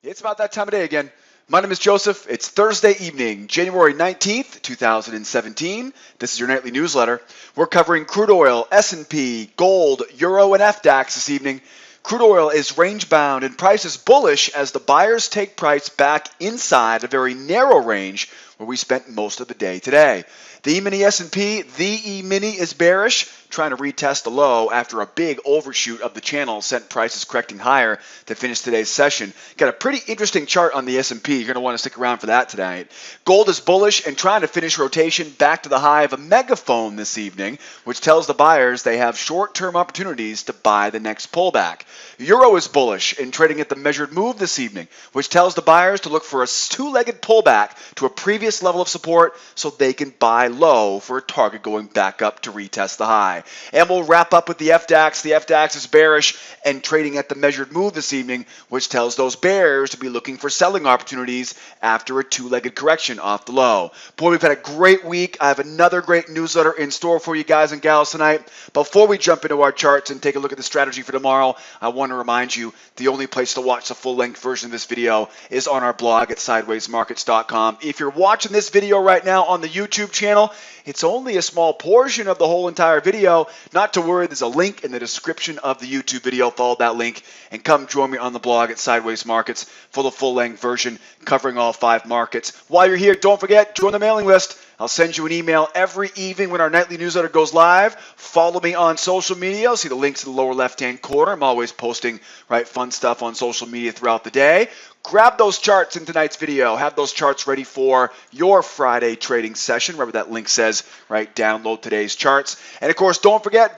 It's about that time of day again. My name is Joseph. It's Thursday evening, January 19th, 2017. This is your nightly newsletter. We're covering crude oil, S&P, gold, euro, and FDAX this evening. Crude oil is range-bound and price is bullish as the buyers take price back inside a very narrow range where we spent most of the day today. The E-mini S&P, the E-mini is bearish, trying to retest the low after a big overshoot of the channel sent prices correcting higher to finish today's session. Got a pretty interesting chart on the S&P. You're going to want to stick around for that tonight. Gold is bullish and trying to finish rotation back to the high of a megaphone this evening, which tells the buyers they have short-term opportunities to buy the next pullback. Euro is bullish and trading at the measured move this evening, which tells the buyers to look for a two-legged pullback to a previous level of support so they can buy low for a target going back up to retest the high. And we'll wrap up with the FDAX. The FDAX is bearish and trading at the measured move this evening, which tells those bears to be looking for selling opportunities after a two-legged correction off the low. Boy, we've had a great week. I have another great newsletter in store for you guys and gals tonight. Before we jump into our charts and take a look at the strategy for tomorrow, I want to remind you the only place to watch the full-length version of this video is on our blog at sidewaysmarkets.com. If you're watching this video right now on the YouTube channel, it's only a small portion of the whole entire video. Not to worry, there's a link in the description of the YouTube video. Follow that link and come join me on the blog at Sideways Markets for the full-length version covering all 5 markets. While you're here, don't forget, join the mailing list. I'll send you an email every evening when our nightly newsletter goes live. Follow me on social media. You'll see the links in the lower left-hand corner. I'm always posting fun stuff on social media throughout the day. Grab those charts in tonight's video. Have those charts ready for your Friday trading session. Remember that link says, download today's charts. And of course, don't forget,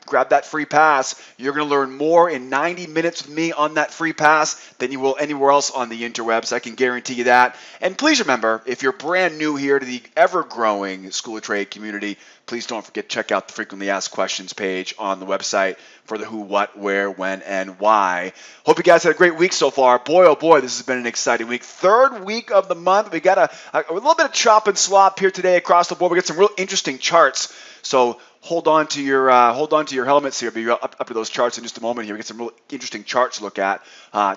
grab that free pass. You're going to learn more in 90 minutes with me on that free pass than you will anywhere else on the interwebs. I can guarantee you that. And please remember, if you're brand new here to the ever-growing School of Trade community, please don't forget to check out the frequently asked questions page on the website for the who, what, where, when, and why. Hope you guys had a great week so far. Boy, oh boy, this has been an exciting week. Third week of the month. We got a little bit of chop and slop here today across the board. We got some real interesting charts. So hold on to your helmets here. Be up to those charts in just a moment here. We get some real interesting charts to look at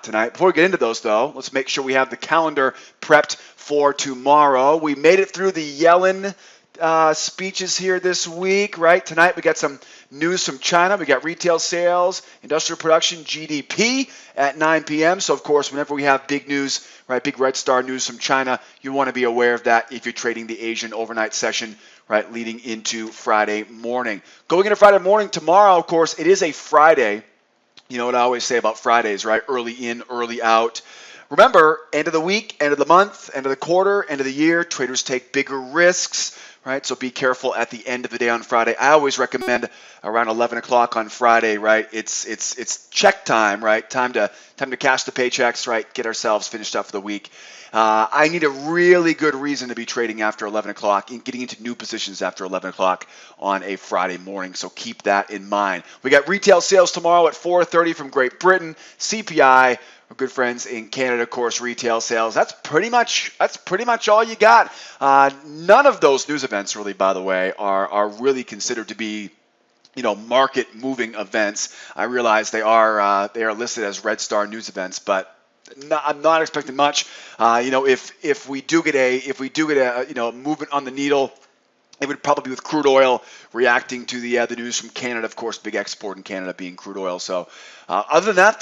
tonight. Before we get into those, though, let's make sure we have the calendar prepped for tomorrow. We made it through the Yellen speeches here this week, right? Tonight we got some news from China. We got retail sales, industrial production, GDP at 9 p.m. So, of course, whenever we have big news, big red star news from China, you want to be aware of that if you're trading the Asian overnight session, leading into Friday morning. Going into Friday morning tomorrow, of course, it is a Friday. You know what I always say about Fridays, early in, early out. Remember, end of the week, end of the month, end of the quarter, end of the year, traders take bigger risks, so be careful at the end of the day on Friday. I always recommend around 11 o'clock on Friday, It's check time, Time to cash the paychecks, get ourselves finished up for the week. I need a really good reason to be trading after 11 o'clock and getting into new positions after 11 o'clock on a Friday morning, so keep that in mind. We got retail sales tomorrow at 4:30 from Great Britain, CPI, our good friends in Canada, of course, retail sales. That's pretty much all you got. None of those news events, really, by the way, are really considered to be market moving events. I realize they are listed as red star news events, but I'm not expecting much. If we do get a movement on the needle, it would probably be with crude oil reacting to the news from Canada, of course, big export in Canada being crude oil. So other than that,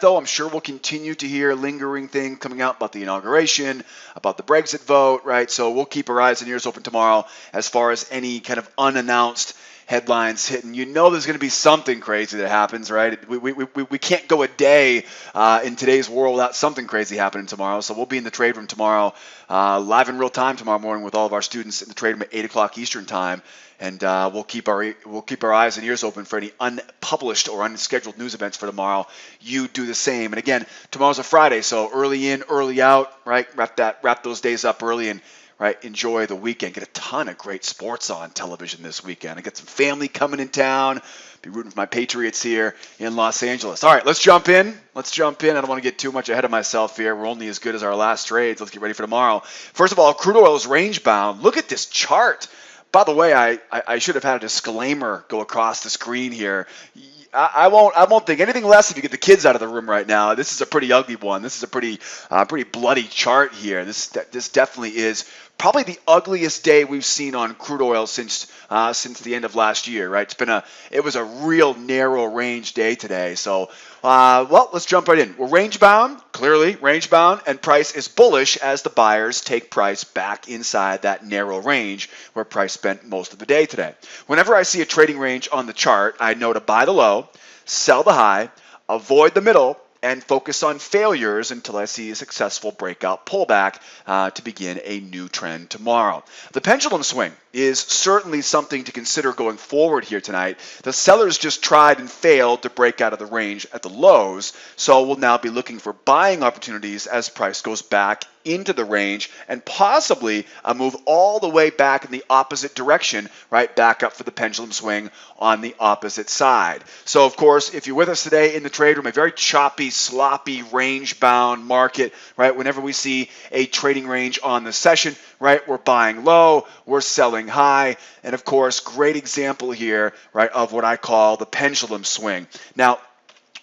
though, I'm sure we'll continue to hear lingering things coming out about the inauguration, about the Brexit vote, So we'll keep our eyes and ears open tomorrow as far as any kind of unannounced headlines hitting. There's going to be something crazy that happens, We can't go a day in today's world without something crazy happening tomorrow. So we'll be in the trade room tomorrow, live in real time tomorrow morning with all of our students in the trade room at 8 o'clock Eastern time. And we'll keep our eyes and ears open for any unpublished or unscheduled news events for tomorrow. You do the same. And again, tomorrow's a Friday, so early in, early out, Wrap those days up early and enjoy the weekend. Get a ton of great sports on television this weekend. I got some family coming in town. Be rooting for my Patriots here in Los Angeles. All right, let's jump in. I don't want to get too much ahead of myself here. We're only as good as our last trades. Let's get ready for tomorrow. First of all, crude oil is range bound. Look at this chart. By the way, I should have had a disclaimer go across the screen here. I won't think anything less if you get the kids out of the room right now. This is a pretty ugly one. This is a pretty bloody chart here. This definitely is probably the ugliest day we've seen on crude oil since the end of last year, right? It was a real narrow range day today. So, well, let's jump right in. We're range bound, clearly range bound, and price is bullish as the buyers take price back inside that narrow range where price spent most of the day today. Whenever I see a trading range on the chart, I know to buy the low, sell the high, avoid the middle, and focus on failures until I see a successful breakout pullback to begin a new trend tomorrow. The pendulum swing is certainly something to consider going forward here tonight. The sellers just tried and failed to break out of the range at the lows, so we'll now be looking for buying opportunities as price goes back into the range and possibly a move all the way back in the opposite direction, right back up for the pendulum swing on the opposite side. So of course, if you're with us today in the trade room, a very choppy, sloppy, range-bound market, right? Whenever we see a trading range on the session, right, we're buying low, we're selling high, and of course, great example here, right, of what I call the pendulum swing. Now,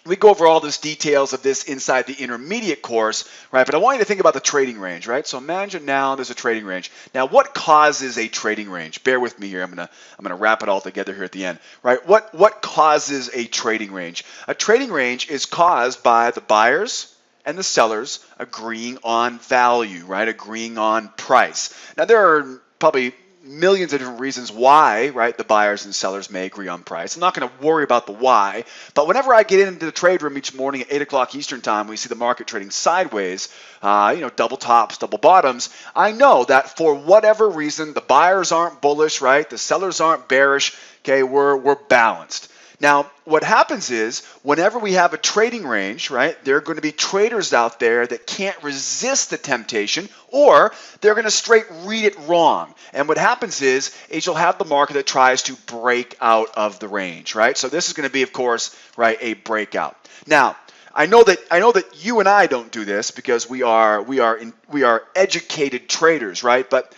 we go over all these details of this inside the intermediate course, right? But I want you to think about the trading range, right? So imagine now there's a trading range. Now, what causes a trading range? Bear with me here. I'm gonna wrap it all together here at the end, right? What causes a trading range? A trading range is caused by the buyers and the sellers agreeing on value, right? Agreeing on price. Now, there are probably millions of different reasons why, right, the buyers and sellers may agree on price. I'm not going to worry about the why, but whenever I get into the trade room each morning at 8 o'clock Eastern time, we see the market trading sideways, double tops, double bottoms, I know that for whatever reason, the buyers aren't bullish, right, the sellers aren't bearish, okay, we're balanced. Now, what happens is whenever we have a trading range, right, there are going to be traders out there that can't resist the temptation, or they're going to straight read it wrong. And what happens is you'll have the market that tries to break out of the range, right? So this is going to be, of course, right, a breakout. Now, I know that you and I don't do this because we are educated traders, right? But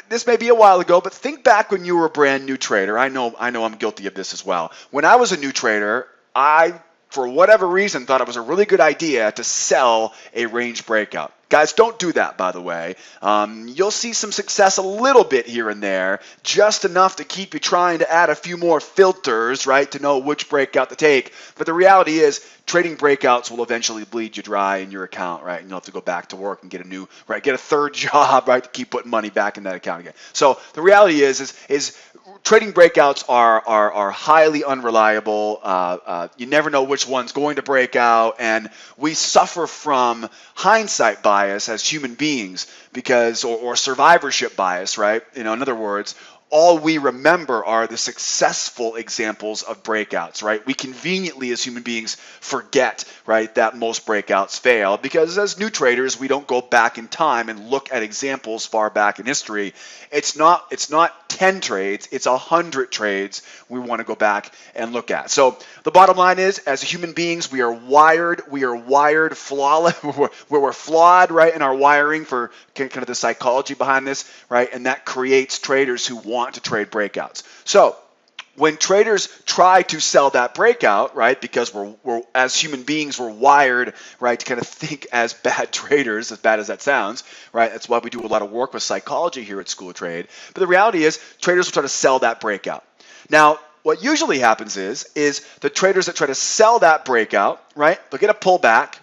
this may be a while ago, but think back when you were a brand new trader. I know I'm guilty of this as well. When I was a new trader, I, for whatever reason, thought it was a really good idea to sell a range breakout. Guys, don't do that, by the way. You'll see some success a little bit here and there, just enough to keep you trying to add a few more filters, right, to know which breakout to take. But the reality is, trading breakouts will eventually bleed you dry in your account, right? And you'll have to go back to work and get a third job, right, to keep putting money back in that account again. So the reality is trading breakouts are highly unreliable. You never know which one's going to break out, and we suffer from hindsight bias as human beings because, or survivorship bias, right? In other words, all we remember are the successful examples of breakouts, right? We conveniently, as human beings, forget, right, that most breakouts fail because as new traders, we don't go back in time and look at examples far back in history. It's not 10 trades, it's 100 trades we want to go back and look at. So the bottom line is, as human beings, we are wired flawless, we're flawed, right, in our wiring for kind of the psychology behind this, right? And that creates traders who want to trade breakouts. So when traders try to sell that breakout, right, because we're as human beings, we're wired, right, to kind of think as bad traders, as bad as that sounds, right? That's why we do a lot of work with psychology here at School of Trade. But the reality is traders will try to sell that breakout. Now, what usually happens is the traders that try to sell that breakout, right, they'll get a pullback,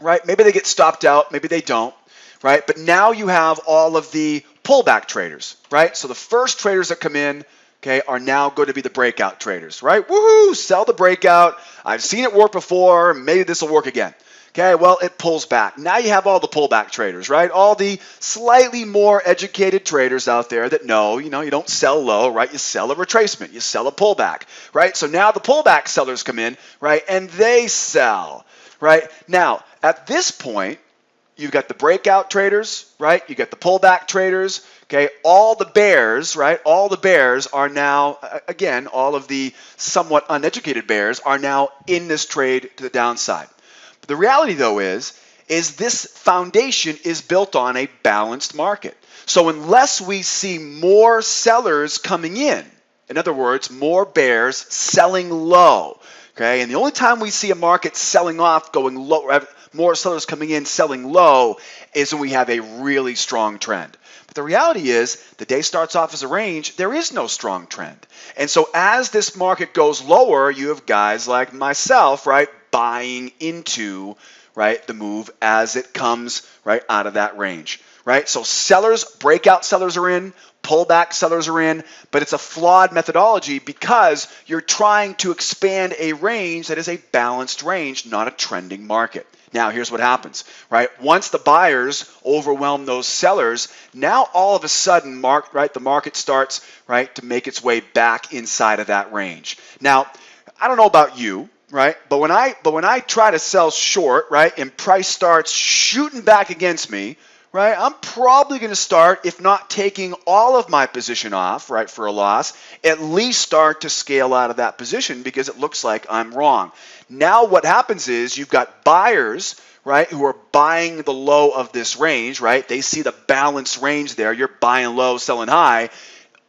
right? Maybe they get stopped out, maybe they don't, right? But now you have all of the pullback traders, right? So the first traders that come in, okay, are now going to be the breakout traders, right? Woohoo, sell the breakout. I've seen it work before. Maybe this will work again. Okay, well, it pulls back. Now you have all the pullback traders, right? All the slightly more educated traders out there that know, you don't sell low, right? You sell a retracement. You sell a pullback, right? So now the pullback sellers come in, right? And they sell, right? Now, at this point, you've got the breakout traders, right? You got the pullback traders, okay? All the bears, right? All the bears are now, again, all of the somewhat uneducated bears are now in this trade to the downside. But the reality, though, is this foundation is built on a balanced market. So unless we see more sellers coming in other words, more bears selling low, Okay, and the only time we see a market selling off, going low, more sellers coming in, selling low, is when we have a really strong trend. But the reality is, the day starts off as a range, there is no strong trend. And so as this market goes lower, you have guys like myself, right, buying into, right, the move as it comes, right, out of that range, right? So sellers, breakout sellers are in, pullback sellers are in, but it's a flawed methodology because you're trying to expand a range that is a balanced range, not a trending market. Now, here's what happens, right? Once the buyers overwhelm those sellers, now all of a sudden, the market starts, right, to make its way back inside of that range. Now, I don't know about you, right? But when I try to sell short, right, and price starts shooting back against me, right, I'm probably going to start, if not taking all of my position off, right, for a loss, at least start to scale out of that position because it looks like I'm wrong. Now what happens is you've got buyers, right, who are buying the low of this range, right? They see the balanced range there. You're buying low, selling high.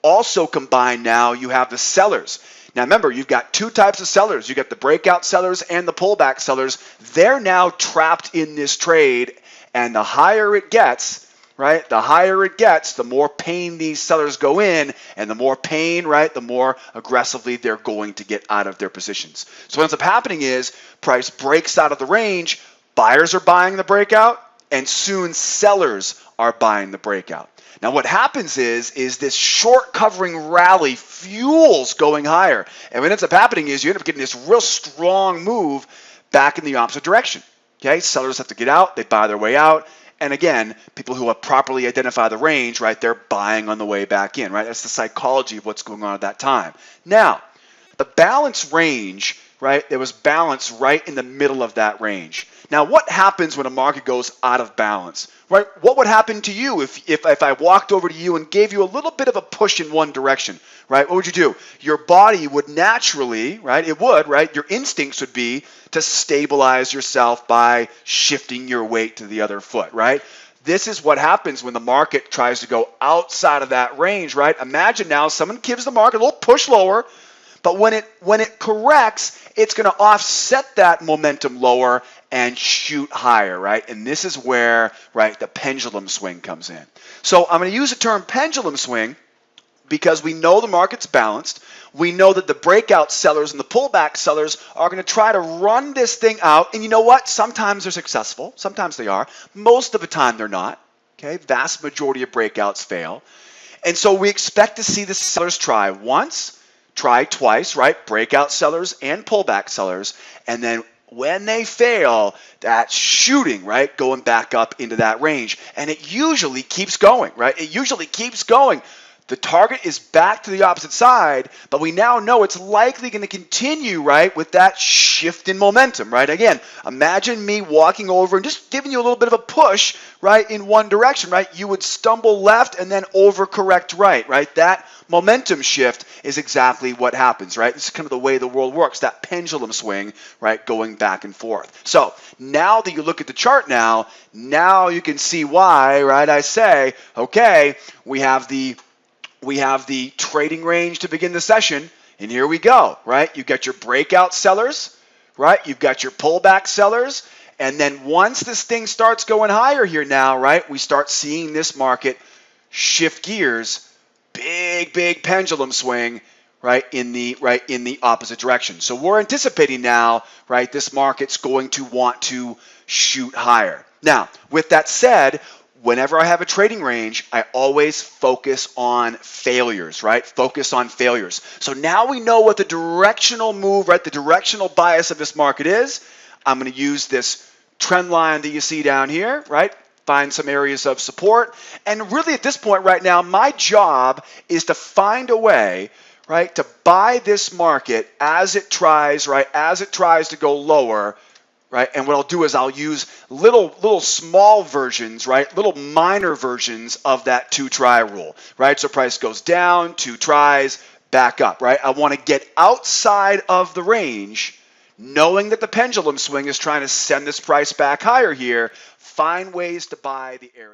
Also combined now, you have the sellers. Now remember, you've got two types of sellers. You've got the breakout sellers and the pullback sellers. They're now trapped in this trade. And the higher it gets, right, the higher it gets, the more pain these sellers go in, and the more pain, right, the more aggressively they're going to get out of their positions. So what ends up happening is price breaks out of the range, buyers are buying the breakout, and soon sellers are buying the breakout. Now what happens is this short covering rally fuels going higher. And what ends up happening is you end up getting this real strong move back in the opposite direction. Okay, sellers have to get out, they buy their way out, and again, people who have properly identified the range, right, they're buying on the way back in, right? That's the psychology of what's going on at that time. Now, the balance range, right, there was balance right in the middle of that range. Now, what happens when a market goes out of balance, right? What would happen to you if I walked over to you and gave you a little bit of a push in one direction, right? What would you do? Your body would naturally, right, it would, right, your instincts would be to stabilize yourself by shifting your weight to the other foot, right? This is what happens when the market tries to go outside of that range, right? Imagine now someone gives the market a little push lower, but when it corrects, it's going to offset that momentum lower and shoot higher, right? And this is where, right, the pendulum swing comes in. So I'm going to use the term pendulum swing because we know the market's balanced. We know that the breakout sellers and the pullback sellers are going to try to run this thing out. And you know what? Sometimes they're successful. Sometimes they are. Most of the time they're not. Okay, vast majority of breakouts fail. And so we expect to see the sellers try once, try twice, right? Breakout sellers and pullback sellers. And then when they fail, that's shooting, right? Going back up into that range. And it usually keeps going, right? It usually keeps going. The target is back to the opposite side, but we now know it's likely going to continue, right, with that shift in momentum, right? Again, imagine me walking over and just giving you a little bit of a push, right, in one direction, right? You would stumble left and then overcorrect right? That momentum shift is exactly what happens, right? This is kind of the way the world works, that pendulum swing, right, going back and forth. So now that you look at the chart now you can see why, right, I say, okay, we have the trading range to begin the session, and here we go, right? You've got your breakout sellers, right? You've got your pullback sellers, and then once this thing starts going higher here now, right, we start seeing this market shift gears, big pendulum swing, right, in the opposite direction. So we're anticipating now, right, this market's going to want to shoot higher. Now, with that said, whenever I have a trading range, I always focus on failures, right? Focus on failures. So now we know what the directional move, right? The directional bias of this market is. I'm going to use this trend line that you see down here, right? Find some areas of support. And really at this point right now, my job is to find a way, right, to buy this market as it tries, right, as it tries to go lower, right? And what I'll do is I'll use little small versions, right? Little minor versions of that 2-try rule, right? So price goes down, 2 tries, back up, right? I want to get outside of the range, knowing that the pendulum swing is trying to send this price back higher here, find ways to buy the area.